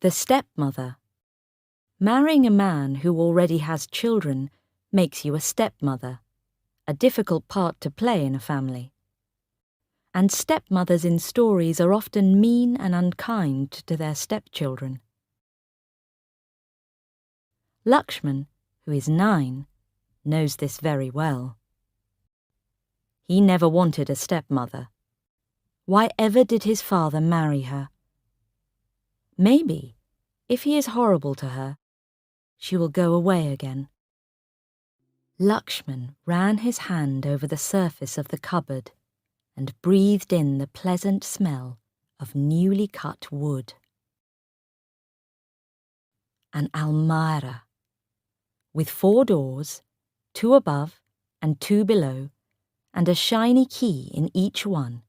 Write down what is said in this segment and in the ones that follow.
The stepmother. Marrying a man who already has children makes you a stepmother, a difficult part to play in a family. And stepmothers in stories are often mean and unkind to their stepchildren. Lakshman, who is 9, knows this very well. He never wanted a stepmother. Why ever did his father marry her? Maybe, if he is horrible to her, she will go away again. Lakshman ran his hand over the surface of the cupboard and breathed in the pleasant smell of newly cut wood. An almyra, with 4 doors, 2 above and 2 below, and a shiny key in each one.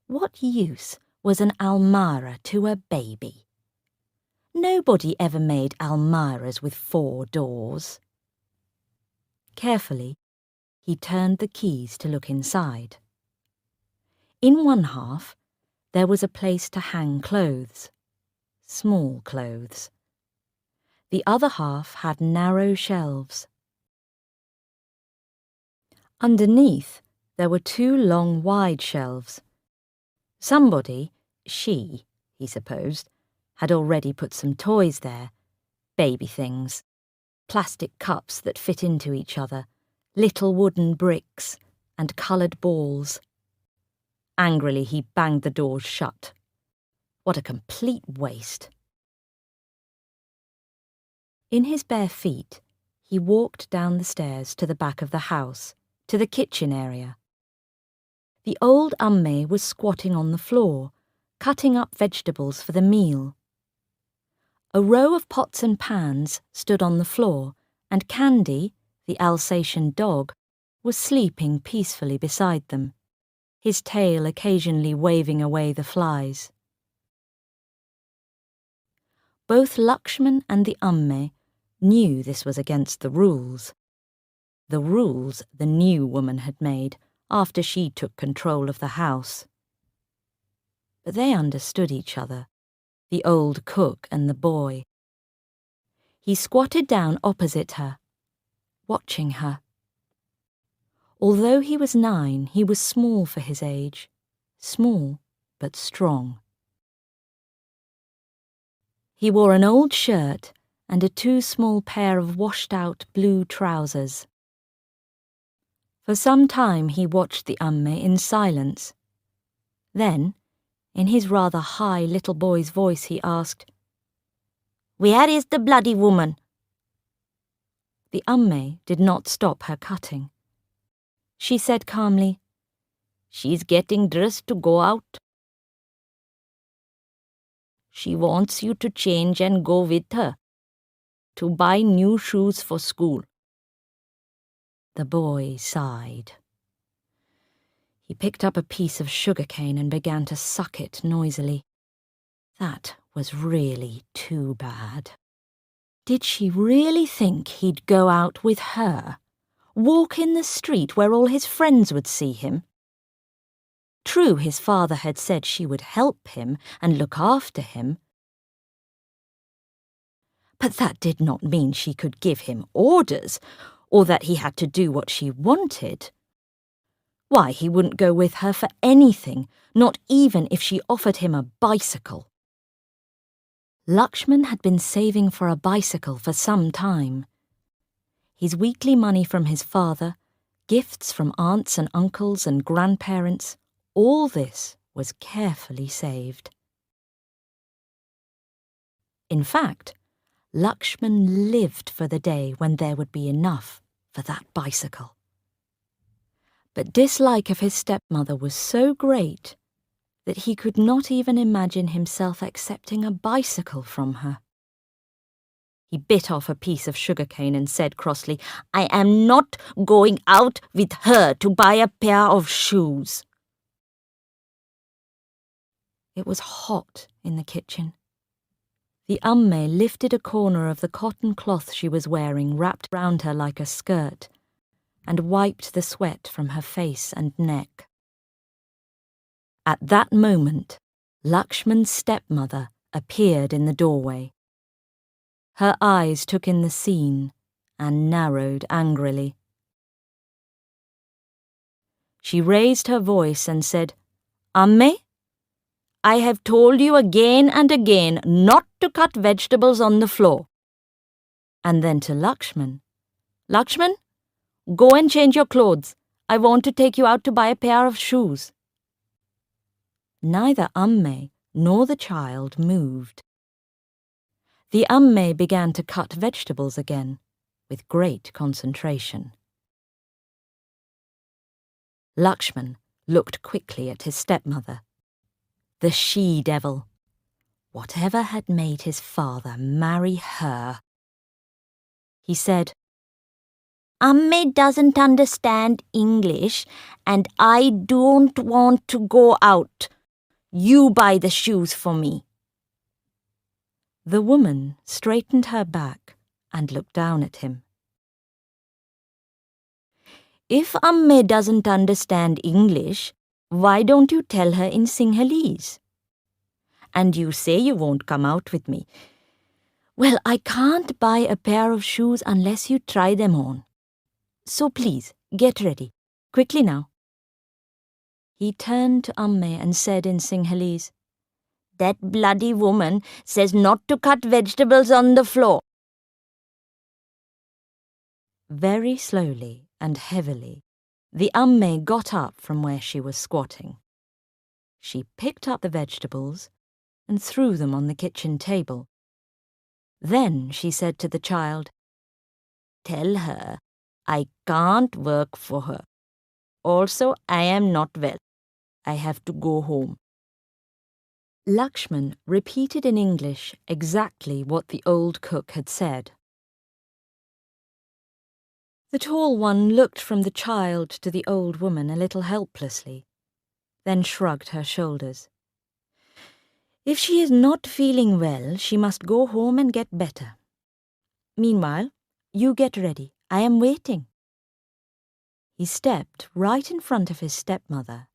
What use was an almyra to a baby? Nobody ever made almyras with 4 doors. Carefully, he turned the keys to look inside. In one half, there was a place to hang clothes, small clothes. The other half had narrow shelves. Underneath, there were 2 long, wide shelves. Somebody, he supposed, had already put some toys there, baby things, plastic cups that fit into each other, little wooden bricks, and coloured balls. Angrily, he banged the doors shut. What a complete waste. In his bare feet, he walked down the stairs to the back of the house, to the kitchen area. The old amme was squatting on the floor, cutting up vegetables for the meal. A row of pots and pans stood on the floor, and Candy, the Alsatian dog, was sleeping peacefully beside them, his tail occasionally waving away the flies. Both Lakshman and the amme knew this was against the rules the new woman had made after she took control of the house. But they understood each other, the old cook and the boy. He squatted down opposite her, watching her. Although he was 9, he was small for his age, small but strong. He wore an old shirt and a too small pair of washed-out blue trousers. For some time he watched the amme in silence. Then, in his rather high little boy's voice, he asked, "Where is the bloody woman?" The amme did not stop her cutting. She said calmly, "She's getting dressed to go out. She wants you to change and go with her, to buy new shoes for school." The boy sighed. He picked up a piece of sugarcane and began to suck it noisily. That was really too bad. Did she really think he'd go out with her? Walk in the street where all his friends would see him? True, his father had said she would help him and look after him. But that did not mean she could give him orders, or that he had to do what she wanted. Why, he wouldn't go with her for anything, not even if she offered him a bicycle. Lakshman had been saving for a bicycle for some time. His weekly money from his father, gifts from aunts and uncles and grandparents, all this was carefully saved. In fact, Lakshman lived for the day when there would be enough for that bicycle. But dislike of his stepmother was so great that he could not even imagine himself accepting a bicycle from her. He bit off a piece of sugarcane and said crossly, "I am not going out with her to buy a pair of shoes." It was hot in the kitchen. The amme lifted a corner of the cotton cloth she was wearing wrapped round her like a skirt, and wiped the sweat from her face and neck. At that moment, Lakshman's stepmother appeared in the doorway. Her eyes took in the scene and narrowed angrily. She raised her voice and said, "Amme, I have told you again and again not to cut vegetables on the floor." And then to Lakshman, "Lakshman, go and change your clothes. I want to take you out to buy a pair of shoes." Neither Amme nor the child moved. The Amme began to cut vegetables again, with great concentration. Lakshman looked quickly at his stepmother. The she-devil. Whatever had made his father marry her? He said, "Amme doesn't understand English, and I don't want to go out. You buy the shoes for me." The woman straightened her back and looked down at him. "If Amme doesn't understand English, why don't you tell her in Sinhalese? And you say you won't come out with me. Well, I can't buy a pair of shoes unless you try them on. So please, get ready. Quickly now." He turned to Amme and said in Sinhalese, "That bloody woman says not to cut vegetables on the floor." Very slowly and heavily, the Amme got up from where she was squatting. She picked up the vegetables and threw them on the kitchen table. Then she said to the child, "Tell her I can't work for her. Also, I am not well. I have to go home." Lakshman repeated in English exactly what the old cook had said. The tall one looked from the child to the old woman a little helplessly, then shrugged her shoulders. If she is not feeling well, she must go home and get better. Meanwhile, you get ready. I am waiting. He stepped right in front of his stepmother.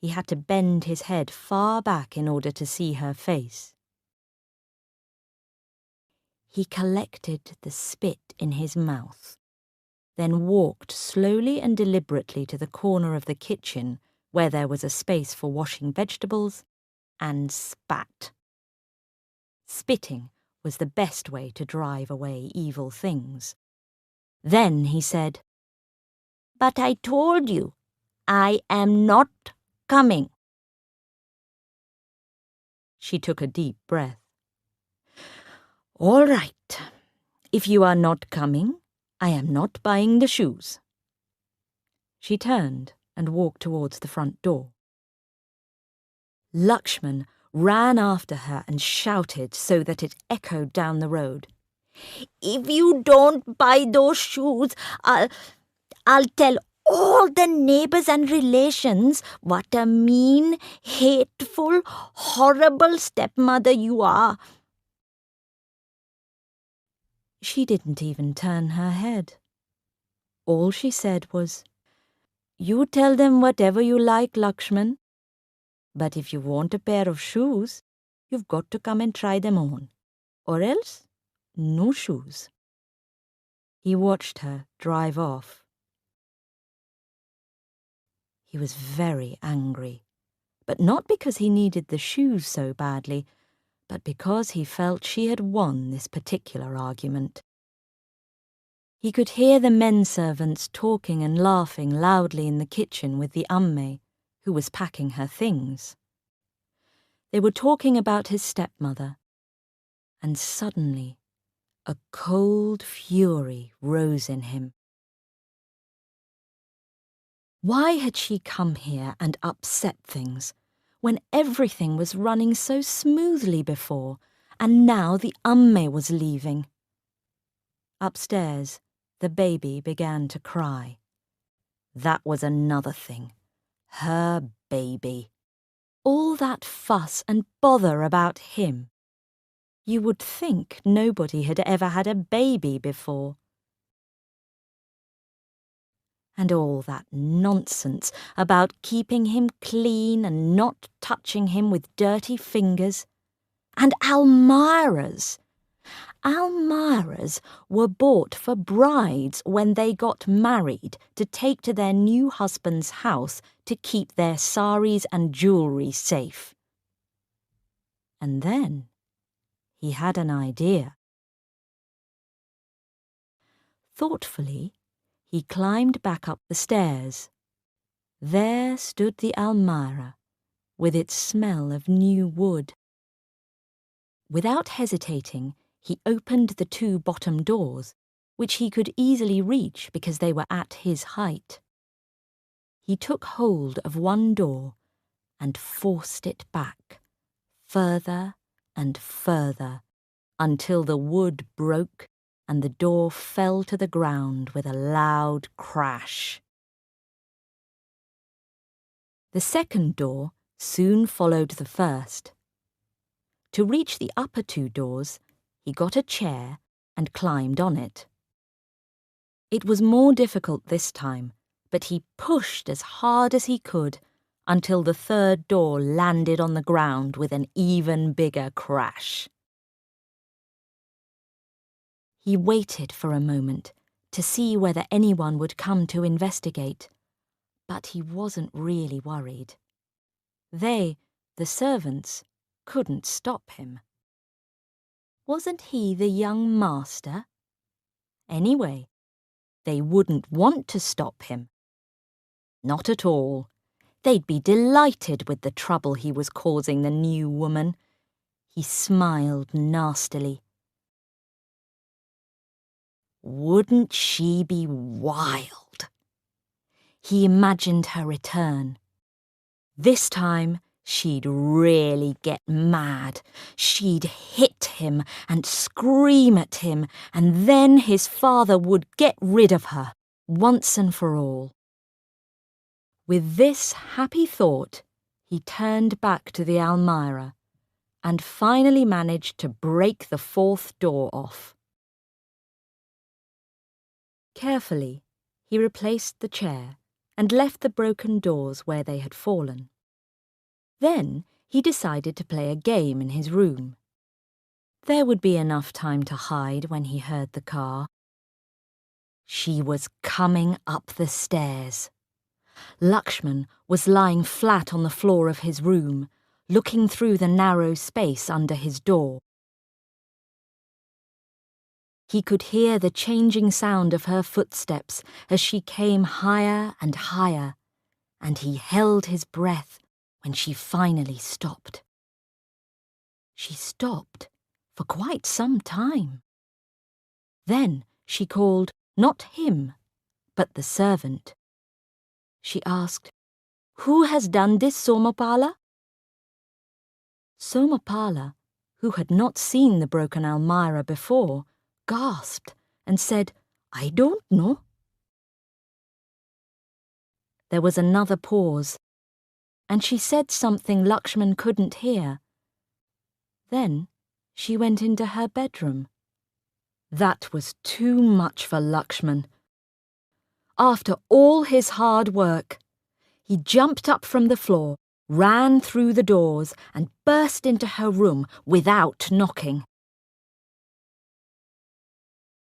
He had to bend his head far back in order to see her face. He collected the spit in his mouth, then walked slowly and deliberately to the corner of the kitchen where there was a space for washing vegetables, and spat. Spitting was the best way to drive away evil things. Then he said, "But I told you, I am not coming." She took a deep breath. "All right. If you are not coming, I am not buying the shoes." She turned and walked towards the front door. Lakshman ran after her and shouted so that it echoed down the road, "If you don't buy those shoes, I'll tell all the neighbors and relations what a mean, hateful, horrible stepmother you are." She didn't even turn her head. All she said was, "You tell them whatever you like, Lakshman. But if you want a pair of shoes, you've got to come and try them on. Or else, no shoes." He watched her drive off. He was very angry, but not because he needed the shoes so badly, but because he felt she had won this particular argument. He could hear the men-servants talking and laughing loudly in the kitchen with the Amme, who was packing her things. They were talking about his stepmother, and suddenly a cold fury rose in him. Why had she come here and upset things, when everything was running so smoothly before, and now the Amme was leaving? Upstairs, the baby began to cry. That was another thing. Her baby. All that fuss and bother about him. You would think nobody had ever had a baby before. And all that nonsense about keeping him clean and not touching him with dirty fingers. And almyras. Almyras were bought for brides when they got married to take to their new husband's house to keep their saris and jewellery safe. And then he had an idea. Thoughtfully, he climbed back up the stairs. There stood the almyra, with its smell of new wood. Without hesitating, he opened the 2 bottom doors, which he could easily reach because they were at his height. He took hold of one door and forced it back, further and further, until the wood broke and the door fell to the ground with a loud crash. The second door soon followed the first. To reach the upper 2 doors, he got a chair and climbed on it. It was more difficult this time, but he pushed as hard as he could until the 3rd door landed on the ground with an even bigger crash. He waited for a moment to see whether anyone would come to investigate, but he wasn't really worried. They, the servants, couldn't stop him. Wasn't he the young master? Anyway, they wouldn't want to stop him. Not at all. They'd be delighted with the trouble he was causing the new woman. He smiled nastily. Wouldn't she be wild? He imagined her return. This time, she'd really get mad. She'd hit him and scream at him, and then his father would get rid of her, once and for all. With this happy thought, he turned back to the almyra and finally managed to break the 4th door off. Carefully, he replaced the chair and left the broken doors where they had fallen. Then he decided to play a game in his room. There would be enough time to hide when he heard the car. She was coming up the stairs. Lakshman was lying flat on the floor of his room, looking through the narrow space under his door. He could hear the changing sound of her footsteps as she came higher and higher, and he held his breath when she finally stopped. She stopped for quite some time. Then she called not him, but the servant. She asked, "Who has done this, Somapala?" Somapala, who had not seen the broken almyra before, gasped and said, "I don't know." There was another pause, and she said something Lakshman couldn't hear. Then she went into her bedroom. That was too much for Lakshman. After all his hard work, he jumped up from the floor, ran through the doors, and burst into her room without knocking.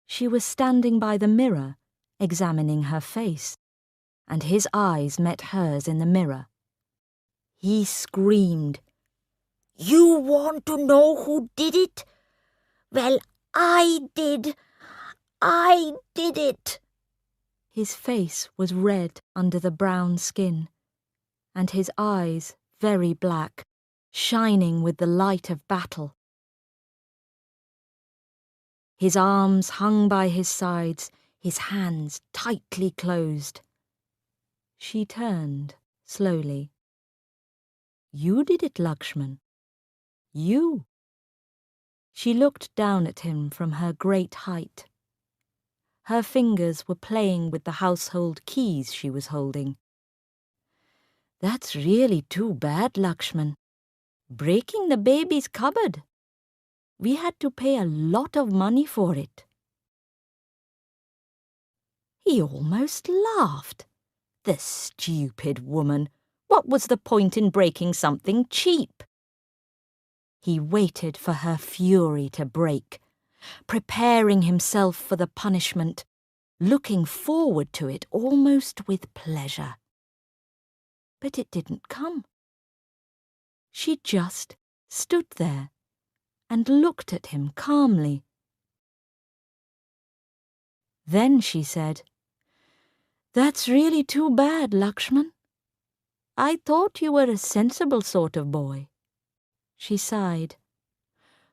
She was standing by the mirror, examining her face, and his eyes met hers in the mirror. He screamed, "You want to know who did it? Well, I did. I did it." His face was red under the brown skin, and his eyes very black, shining with the light of battle. His arms hung by his sides, his hands tightly closed. She turned slowly. "You did it, Lakshman. You." She looked down at him from her great height. Her fingers were playing with the household keys she was holding. "That's really too bad, Lakshman. Breaking the baby's cupboard. We had to pay a lot of money for it." He almost laughed. The stupid woman. What was the point in breaking something cheap? He waited for her fury to break, preparing himself for the punishment, looking forward to it almost with pleasure. But it didn't come. She just stood there and looked at him calmly. Then she said, "That's really too bad, Lakshman. I thought you were a sensible sort of boy." She sighed.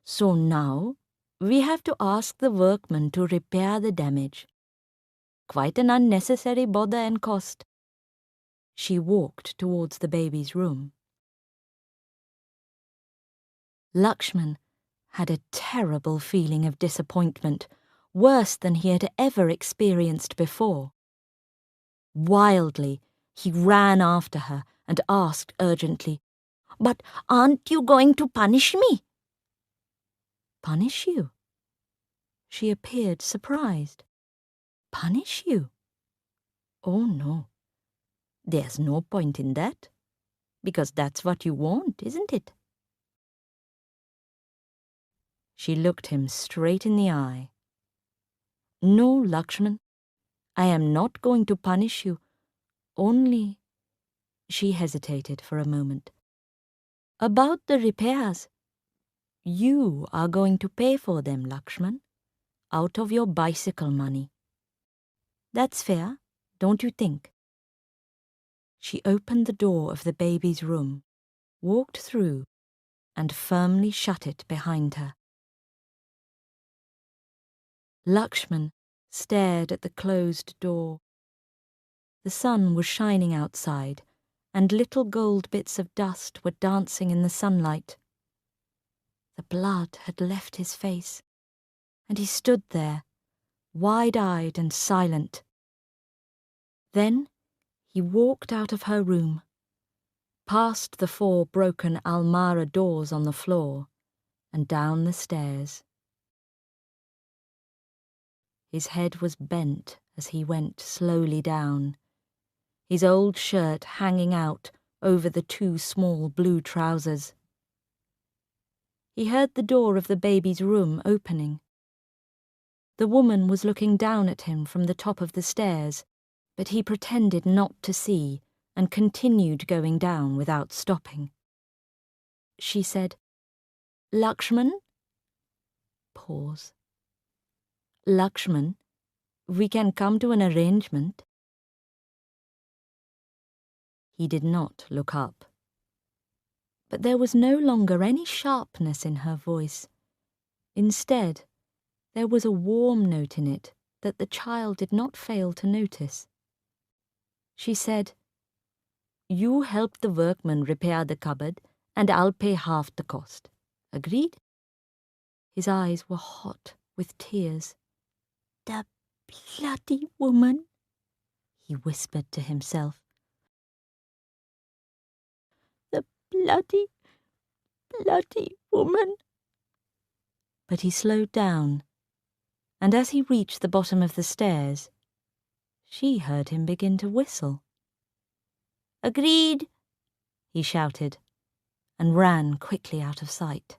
"So now we have to ask the workmen to repair the damage. Quite an unnecessary bother and cost." She walked towards the baby's room. Lakshman had a terrible feeling of disappointment, worse than he had ever experienced before. Wildly, he ran after her and asked urgently, "But aren't you going to punish me?" "Punish you?" She appeared surprised. "Punish you? Oh, no. There's no point in that, because that's what you want, isn't it?" She looked him straight in the eye. "No, Lakshman, I am not going to punish you, only—" She hesitated for a moment. "About the repairs. You are going to pay for them, Lakshman, out of your bicycle money. That's fair, don't you think?" She opened the door of the baby's room, walked through, and firmly shut it behind her. Lakshman stared at the closed door. The sun was shining outside, and little gold bits of dust were dancing in the sunlight. The blood had left his face, and he stood there, wide-eyed and silent. Then he walked out of her room, past the 4 broken almyra doors on the floor, and down the stairs. His head was bent as he went slowly down, his old shirt hanging out over the 2 small blue trousers. He heard the door of the baby's room opening. The woman was looking down at him from the top of the stairs, but he pretended not to see and continued going down without stopping. She said, "Lakshman?" Pause. "Lakshman, we can come to an arrangement." He did not look up. But there was no longer any sharpness in her voice. Instead, there was a warm note in it that the child did not fail to notice. She said, "You help the workmen repair the cupboard, and I'll pay half the cost. Agreed?" His eyes were hot with tears. "The bloody woman," he whispered to himself. "The bloody woman." But he slowed down, and as he reached the bottom of the stairs, she heard him begin to whistle. "Agreed," he shouted, and ran quickly out of sight.